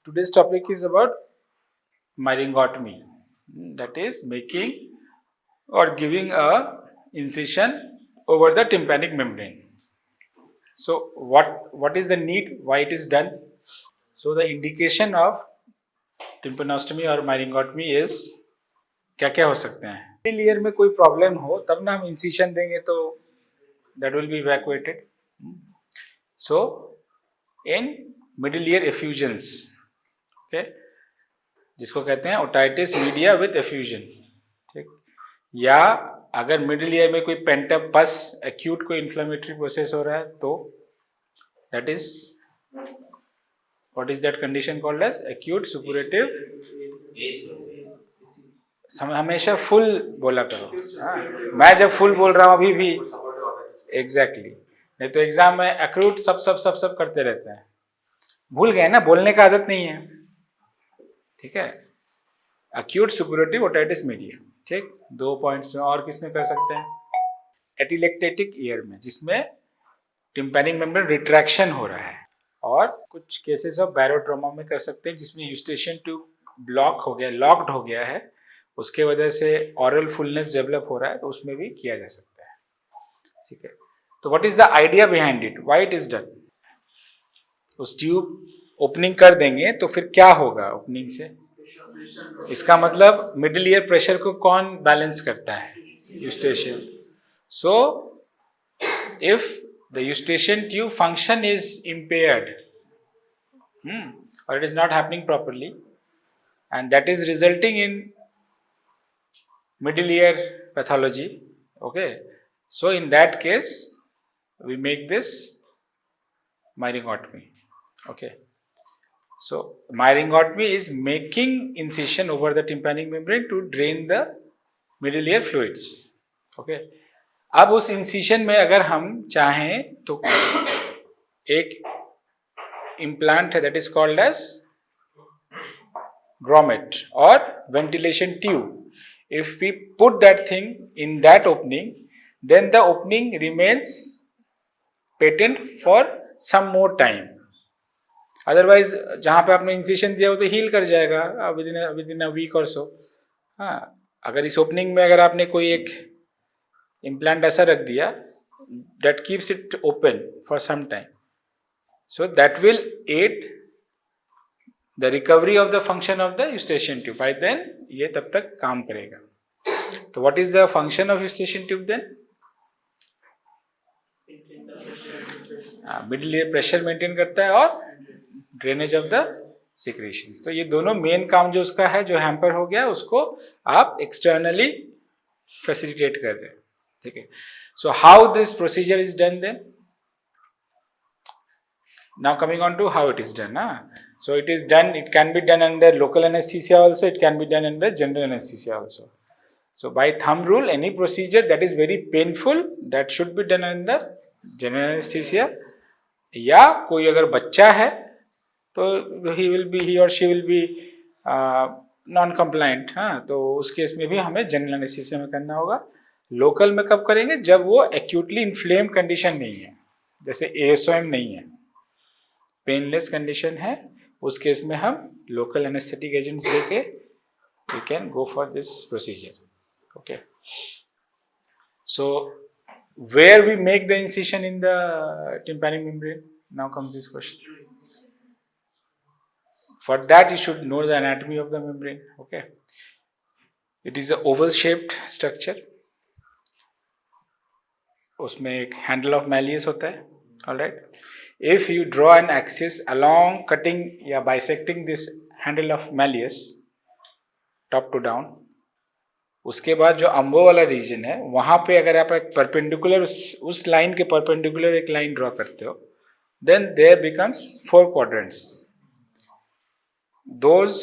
Today's topic is about myringotomy, that is making or giving a incision over the tympanic membrane. So what is the need? Why it is done? So the indication of tympanostomy or myringotomy is क्या क्या हो सकते हैं. Middle ear में कोई problem हो तब ना हम इंसिशन देंगे तो that will be evacuated. So in middle ear effusions, okay, जिसको कहते हैं ओटाइटिस मीडिया विद एफ्यूजन, ठीक. या अगर मिडिल ईयर में कोई पेंटअप पस एक्यूट कोई इन्फ्लेमेटरी प्रोसेस हो रहा है तो that is what is that condition called as acute suppurative. हमेशा फुल बोला करो. मैं जब फुल बोल रहा हूँ अभी भी एग्जैक्टली नहीं तो एग्जाम में एक्यूट सब सब सब सब करते रहते हैं. भूल गए ना, बोलने का आदत नहीं है. ठीक है, एक्यूट सुपुरेटिव ओटाइटिस मीडिया. ठीक, 2 पॉइंट्स में. और किस में कर सकते हैं? एटिलेक्टेटिक ईयर में, जिसमें टिम्पैनिक मेम्ब्रेन रिट्रैक्शन हो रहा है. और कुछ केसेस ऑफ बैरोट्रोमा में कर सकते हैं जिसमें यूस्टेशियन ट्यूब ब्लॉक हो गया, लॉक्ड हो गया है, उसके वजह से ऑरल फुलनेस डेवलप हो रहा है, तो उसमें भी किया जा सकता है. ठीक है, तो what is the idea behind it, why it is done? उस ट्यूब ओपनिंग कर देंगे तो फिर क्या होगा ओपनिंग से? इसका मतलब मिडिल ईयर प्रेशर को कौन बैलेंस करता है? Eustachian. So if the eustachian tube function is impaired or it is not happening properly and that is resulting in middle ear pathology, okay, so in that case we make this myringotomy. Okay, so myringotomy is making incision over the tympanic membrane to drain the middle ear fluids. Okay, अब उस incision में अगर हम चाहें तो एक implant है that is called as grommet or ventilation tube. If we put that thing in that opening, then the opening remains patent for some more time. Otherwise जहाँ पे आपने इंसिशन दिया वो तो हील कर जाएगा विद इन अ वीक और सो. हाँ, अगर इस ओपनिंग में अगर आपने कोई एक इम्प्लांट ऐसा रख दिया that keeps it open for some time, so that will aid the recovery of the function of the eustachian tube. By then ये तब तक काम करेगा. तो what is the function of eustachian tube then? Middle ear pressure maintain करता है और drainage of the secretions. तो ये दोनों मेन काम जो उसका है, जो हैम्पर हो गया, उसको आप एक्सटर्नली फैसिलिटेट कर रहे हैं. ठीक है, so how this procedure is done then? Now coming on to how it is done. So it is done, it can be done under local anesthesia also, it can be done under general anesthesia also. So by thumb rule, any procedure that is very painful, that should be done under general anesthesia. या कोई अगर बच्चा है तो he or she will be non compliant, हाँ, तो उस case में भी हमें जनरल एनेस्थीसिया में करना होगा. लोकल में कब करेंगे? जब वो एक्यूटली इन्फ्लेम कंडीशन नहीं है, जैसे ASOM नहीं है, पेनलेस कंडीशन है, उस केस में हम लोकल एनेस्थेटिक एजेंट्स देके we can go for this procedure. Okay, so where we make the incision in the tympanic membrane? Now comes this question. For that you should know the anatomy of the membrane. Okay, it is a oval shaped structure. उसमें एक handle of Malleus होता है. All right, if you draw an axis along cutting या bisecting this handle of Malleus top to down, उसके बाद जो अम्बो वाला reason है वहाँ पे अगर आप एक परपेंडिकुलर उस लाइन के परपेंडिकुलर एक लाइन ड्रॉ करते हो, then there becomes 4 quadrants. Those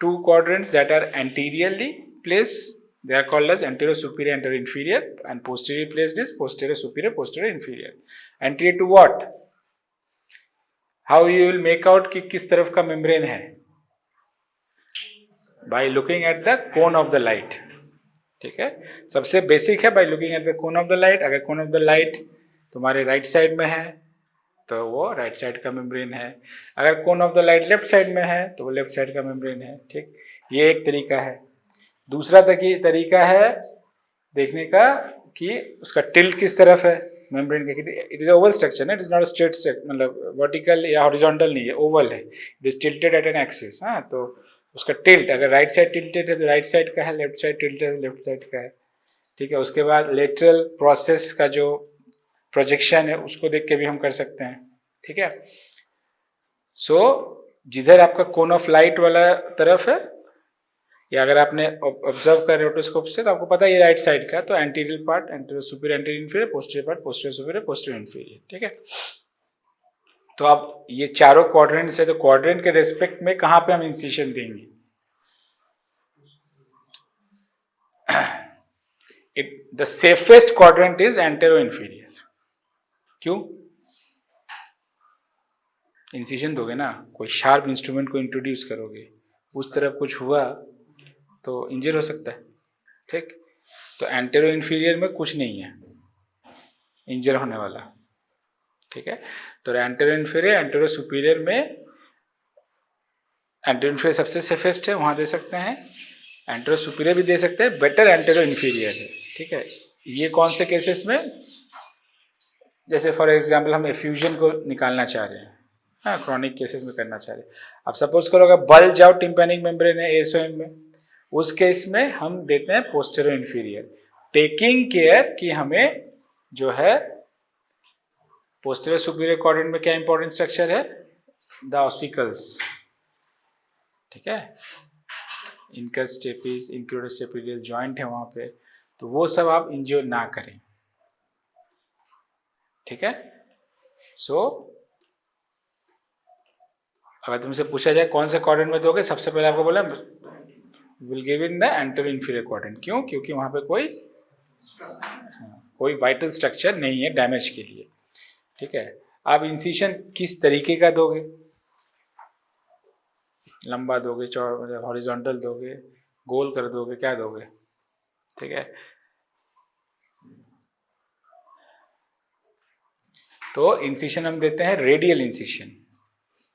2 quadrants that are anteriorly placed, they are called as anterior superior, anterior inferior, and posterior placed is posterior superior, posterior inferior. Anterior to what? How you will make out कि किस तरफ का membrane है? By looking at the cone of the light. ठीक है, सबसे basic है by looking at the cone of the light. अगर cone of the light तुम्हारे राइट साइड में है तो वो राइट साइड का मेम्ब्रेन है। अगर cone of the light left side में है तो वो लेफ्ट साइड का मेम्ब्रेन है। ठीक, ये एक तरीका है। दूसरा तरीका है देखने का कि उसका टिल्ट किस तरफ है मेम्ब्रेन का। इट इज ओवल स्ट्रक्चर ना, it is not straight structure, मतलब वर्टिकल या हॉरिजॉन्टल नहीं है, ओवल है, it is tilted at an axis. हाँ, तो उसका टिल्ट अगर राइट साइड टिल्टेड है तो राइट साइड का है, लेफ्ट साइड टिल्टेड है लेफ्ट साइड का है। ठीक है, उसके बाद लेटरल प्रोसेस का जो प्रोजेक्शन है उसको देख के भी हम कर सकते हैं। ठीक है, सो जिधर आपका कोन ऑफ लाइट वाला तरफ है, या अगर आपने ऑब्जर्व कर रोटोस्कोप से तो आपको पता है ये राइट साइड का, तो anterior part anterior superior anterior inferior, posterior part posterior superior posterior inferior. ठीक है, तो अब ये चारों क्वाड्रेंट्स है, तो क्वाड्रेंट के रेस्पेक्ट में कहाँ पे हम इंसिशन देंगे? The safest quadrant is antero inferior. क्यों? इंसिशन दोगे ना, कोई शार्प इंस्ट्रूमेंट को इंट्रोड्यूस करोगे, उस तरफ कुछ हुआ तो इंजर हो सकता है। ठीक, तो एंटेरो इंफीरियर में कुछ नहीं है इंजर होने वाला। ठीक है, तो एंटेरो इंफीरियर एंटेरो सुपीरियर में एंटेरो इंफीरियर सबसे सेफेस्ट है, वहां दे सकते हैं। एंटेरो सुपीरियर भी दे सकते हैं, बेटर एंटेरो इंफीरियर है। ठीक है, ये कौन से केसेस में? जैसे फॉर एग्जांपल हम एफ्यूजन को निकालना चाह रहे हैं, हाँ, क्रॉनिक केसेस में करना चाह रहे हैं। अब सपोज करो अगर बल्ज आउट टिम्पैनिक मेम्ब्रेन है एएसओएम में, उस केस में हम देते हैं पोस्टेरो इंफीरियर, टेकिंग केयर कि हमें जो है पोस्टेरो सुपीरियर क्वाड्रेंट में क्या इंपॉर्टेंट स्ट्रक्चर है? The ossicles. ठीक है, इनकस स्टेपिस इंक्लूडस स्टेपिडियल जॉइंट है वहां पे, तो वो सब आप इंजोर ना करें। ठीक है, सो अगर तुमसे पूछा जाए कौन से क्वाड्रेंट में दोगे, सबसे पहले आपको बोला will give in the antero inferior quadrant. क्यों? क्योंकि वहां पे कोई वाइटल स्ट्रक्चर नहीं है डैमेज के लिए। ठीक है, आप इंसिशन किस तरीके का दोगे? लंबा दोगे, चौड़ा, हॉरिजॉन्टल दोगे, गोल कर दोगे, क्या दोगे? ठीक है, तो इंसिशन हम देते हैं रेडियल इंसिशन।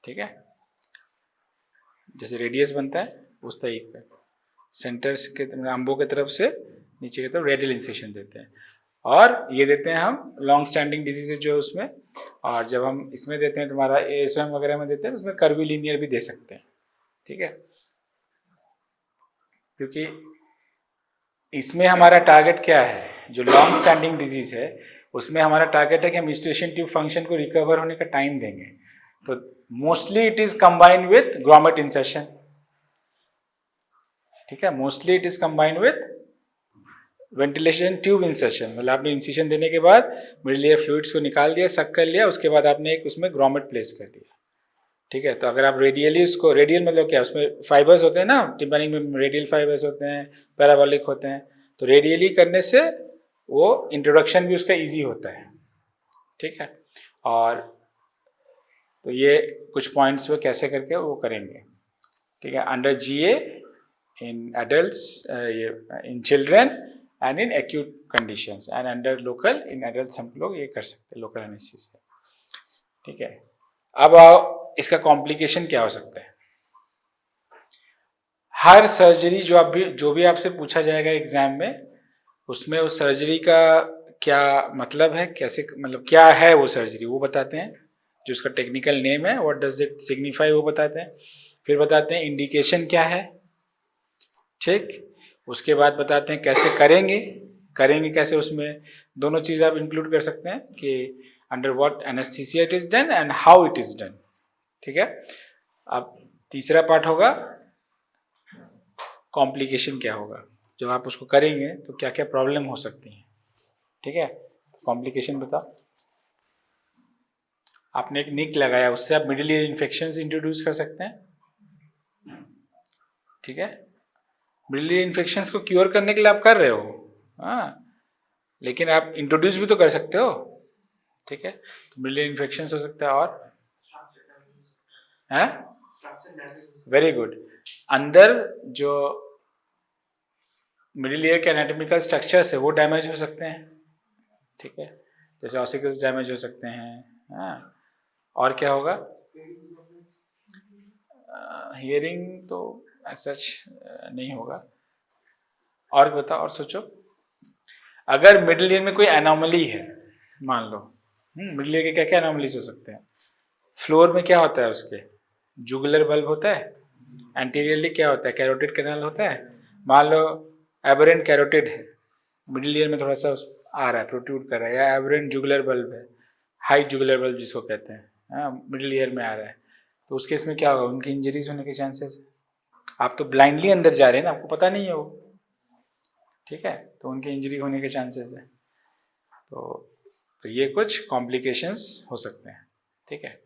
ठीक है, जैसे रेडियस बनता है उस तरीके पे सेंटर्स के अंबों की तरफ से नीचे की तरफ रेडियल इंसिशन देते हैं। और ये देते हैं हम लॉन्ग स्टैंडिंग डिजीजेज जो है उसमें, और जब हम इसमें देते हैं तुम्हारा एएसओएम वगैरह में देते हैं उसमें कर्वीलिनियर भी दे सकते हैं। ठीक है, क्योंकि इसमें हमारा टारगेट क्या है? जो लॉन्ग स्टैंडिंग डिजीज है उसमें हमारा टारगेट है कि हम यूस्ट्रेशन ट्यूब फंक्शन को रिकवर होने का टाइम देंगे, तो mostly it is combined with grommet insertion. ठीक है, mostly it is combined with ventilation tube insertion, मतलब आपने इंसिशन देने के बाद मिडिल ईयर फ्लूइड्स को निकाल दिया, सक कर लिया, उसके बाद आपने एक उसमें ग्रोमेट प्लेस कर दिया। ठीक है, तो अगर आप रेडियली उसको, रेडियल मतलब क्या, उसमें फाइबर्स होते हैं ना, टिम्पैनिक में रेडियल फाइबर्स होते हैं, पैराबोलिक होते हैं, तो रेडियली करने से वो इंट्रोडक्शन भी उसका इजी होता है। ठीक है, और तो ये कुछ पॉइंट्स पे कैसे करके वो करेंगे। ठीक है, under GA in adults, in children and in acute conditions, and under local in adults हम लोग ये कर सकते हैं लोकल एनेस्थीसिया। ठीक है, अब आओ इसका कॉम्प्लिकेशन क्या हो सकता है। हर सर्जरी जो भी आपसे पूछा जाएगा एग्जाम में, उसमें उस सर्जरी का क्या मतलब है, कैसे, मतलब क्या है वो सर्जरी, वो बताते हैं। जो उसका टेक्निकल नेम है, व्हाट डज इट सिग्निफाई, वो बताते हैं। फिर बताते हैं इंडिकेशन क्या है। ठीक, उसके बाद बताते हैं कैसे करेंगे कैसे, उसमें दोनों चीज़ आप इंक्लूड कर सकते हैं कि under what anaesthesia it is done and how it is done. ठीक है, अब तीसरा पार्ट होगा कॉम्प्लिकेशन क्या होगा, जब आप उसको करेंगे तो क्या क्या प्रॉब्लम हो सकती हैं। ठीक है, कॉम्प्लिकेशन बताओ। आपने एक निक लगाया, उससे आप मिडिल ईयर इन्फेक्शंस इंट्रोड्यूस कर सकते हैं। ठीक है, मिडिल ईयर इन्फेक्शंस को क्योर करने के लिए आप कर रहे हो, हाँ, लेकिन आप इंट्रोड्यूस भी तो कर सकते हो। ठीक है, तो मिडिल ईयर इन्फेक्शंस हो सकता है, और वेरी गुड, अंदर जो मिडिल ईयर के एनाटॉमिकल स्ट्रक्चर्स है वो डैमेज हो सकते हैं। ठीक है, जैसे ऑसिकल्स डैमेज हो सकते हैं, हाँ, और क्या होगा? हियरिंग तो सच नहीं होगा। और बताओ, और सोचो। अगर मिडिल ईयर में कोई एनोमली है, मान लो, मिडिल ईयर के क्या क्या एनोमलीज हो सकते हैं? फ्लोर में क्या होता है उसके? जुगुलर बल्ब होता है। एंटीरियरली क्या होता है? कैरोटिड कैनाल होता है। मान लो एबरेंट कैरोटिड है, मिडिल ईयर में थोड़ा सा आ रहा है, प्रोट्रूड कर रहा है, या एबरेंट जुगुलर बल्ब है, हाई जुगुलर बल्ब जिसको कहते हैं, मिडिल ईयर में आ रहा है, तो उस केस में क्या होगा? उनकी इंजरीज होने के चांसेस है। आप तो ब्लाइंडली अंदर जा रहे हैं ना, आपको पता नहीं है वो, ठीक है, तो उनकी इंजरी होने के चांसेस है। तो ये कुछ कॉम्प्लिकेशंस हो सकते हैं, ठीक है।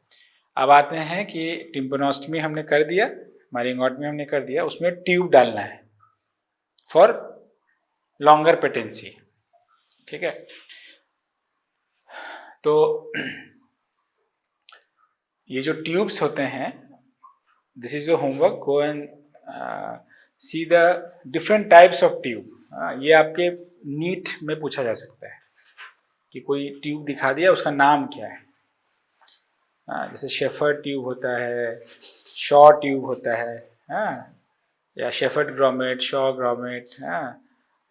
अब आते हैं कि टिम्पेनोस्टमी हमने कर दिया, मायरिंगोटमी हमने कर दिया, उसमें ट्यूब डालना है फॉर लॉन्गर पेटेंसी, ठीक है। तो ये जो ट्यूब्स होते हैं, this is your homework, go and see the different types of tube. ये आपके नीट में पूछा जा सकता है कि कोई ट्यूब दिखा दिया, उसका नाम क्या है। जैसे शेफर्ड ट्यूब होता है, शॉ ट्यूब होता है, या शेफर्ड ग्रोमेट, शॉ ग्रोमेट,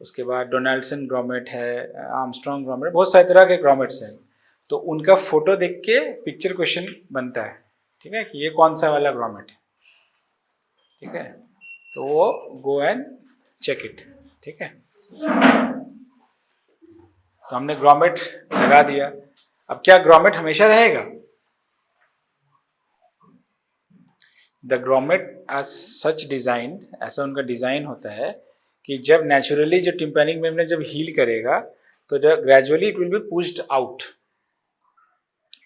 उसके बाद डोनाल्डसन ग्रोमेट है, आर्मस्ट्रॉन्ग ग्रोमेट, बहुत सारे तरह के ग्रोमेट्स हैं। तो उनका फोटो देख के पिक्चर क्वेश्चन बनता है, ठीक है, कि ये कौन सा वाला ग्रोमेट है, ठीक है। तो वो गो एंड चेक इट, ठीक है। तो हमने ग्रोमेट लगा दिया। अब क्या ग्रोमेट हमेशा रहेगा? The grommet as such design, ऐसा उनका डिजाइन होता है कि जब नेचुरली जो टिम्पैनिक मेम्ब्रेन जब हील करेगा तो जब gradually it will be pushed out,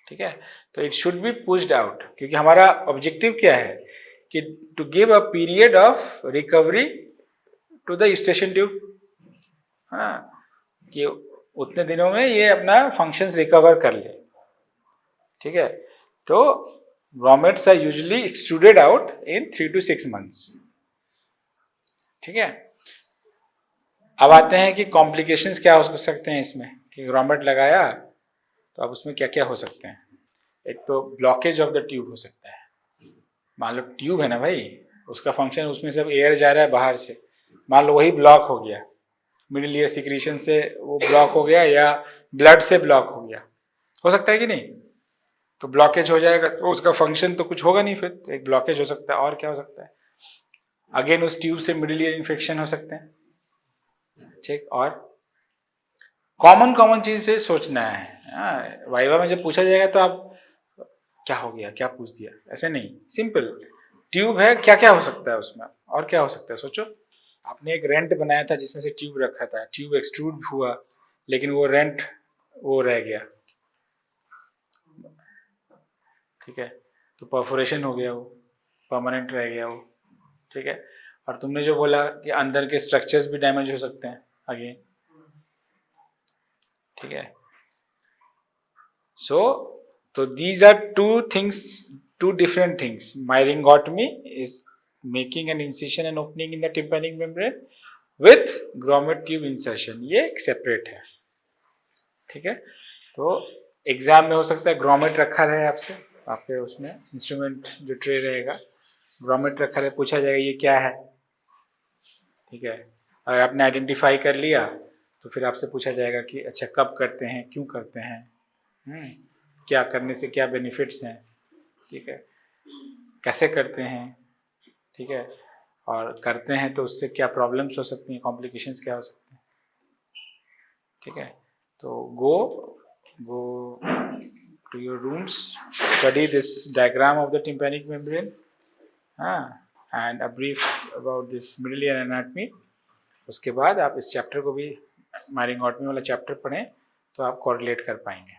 ठीक है। तो it should be pushed out, क्योंकि हमारा ऑब्जेक्टिव क्या है कि to give a period of recovery to the eustachian tube, कि उतने दिनों में ये अपना फंक्शंस रिकवर कर ले, ठीक है। तो grommets are usually extruded out in 3 to 6 months, ठीक है। अब आते हैं कि कॉम्प्लिकेशंस क्या हो सकते हैं इसमें, कि ग्रोमेट लगाया तो अब उसमें क्या क्या हो सकते हैं। एक तो ब्लॉकेज ऑफ द ट्यूब हो सकता है। मान लो ट्यूब है ना भाई, उसका फंक्शन, उसमें सब एयर जा रहा है बाहर से, मान लो वही ब्लॉक हो गया, मिडिल ईयर सिक्रीशन से वो ब्लॉक हो गया, या ब्लड से ब्लॉक हो गया, हो सकता है कि नहीं। तो ब्लॉकेज हो जाएगा तो उसका फंक्शन तो कुछ होगा नहीं, फिर तो एक ब्लॉकेज हो सकता है। और क्या हो सकता है? अगेन उस ट्यूब से मिडिल ईयर इन्फेक्शन हो सकते हैं, ठीक। और कॉमन चीज से सोचना है। वाइवा में जब पूछा जाएगा तो आप क्या हो गया, क्या पूछ दिया, ऐसे नहीं, सिंपल ट्यूब है, क्या क्या हो सकता है उसमें, और क्या हो सकता है सोचो। आपने एक रेंट बनाया था जिसमें से ट्यूब रखा था, ट्यूब एक्सट्रूड हुआ, लेकिन वो रेंट वो रह गया, ठीक है, तो परफोरेशन हो गया, वो परमानेंट रह गया वो, ठीक है। और तुमने जो बोला कि अंदर के स्ट्रक्चर्स भी डैमेज हो सकते हैं अगेन, ठीक है। सो तो these are two different things. Myringotomy is making an incision and opening in the tympanic membrane with grommet tube insertion, ये एक सेपरेट है, ठीक है। तो एग्जाम में हो सकता है ग्रोमेट रखा रहे आपसे, आपके उसमें इंस्ट्रूमेंट जो ट्रे रहेगा, ग्रोमेट रखा रहे, पूछा जाएगा ये क्या है, ठीक है। अगर आपने आइडेंटिफाई कर लिया तो फिर आपसे पूछा जाएगा कि अच्छा कब करते हैं, क्यों करते हैं, क्या करने से क्या बेनिफिट्स हैं, ठीक है, कैसे करते हैं, ठीक है, और करते हैं तो उससे क्या प्रॉब्लम्स हो सकती हैं, कॉम्प्लिकेशंस क्या हो सकते हैं, ठीक है। तो गो to your rooms, study this diagram of the tympanic membrane, and a brief about this middle ear anatomy. उसके बाद आप इस चैप्टर को भी, मायरिंगोटमी वाला चैप्टर पढ़ें तो आप कोरिलेट कर पाएंगे।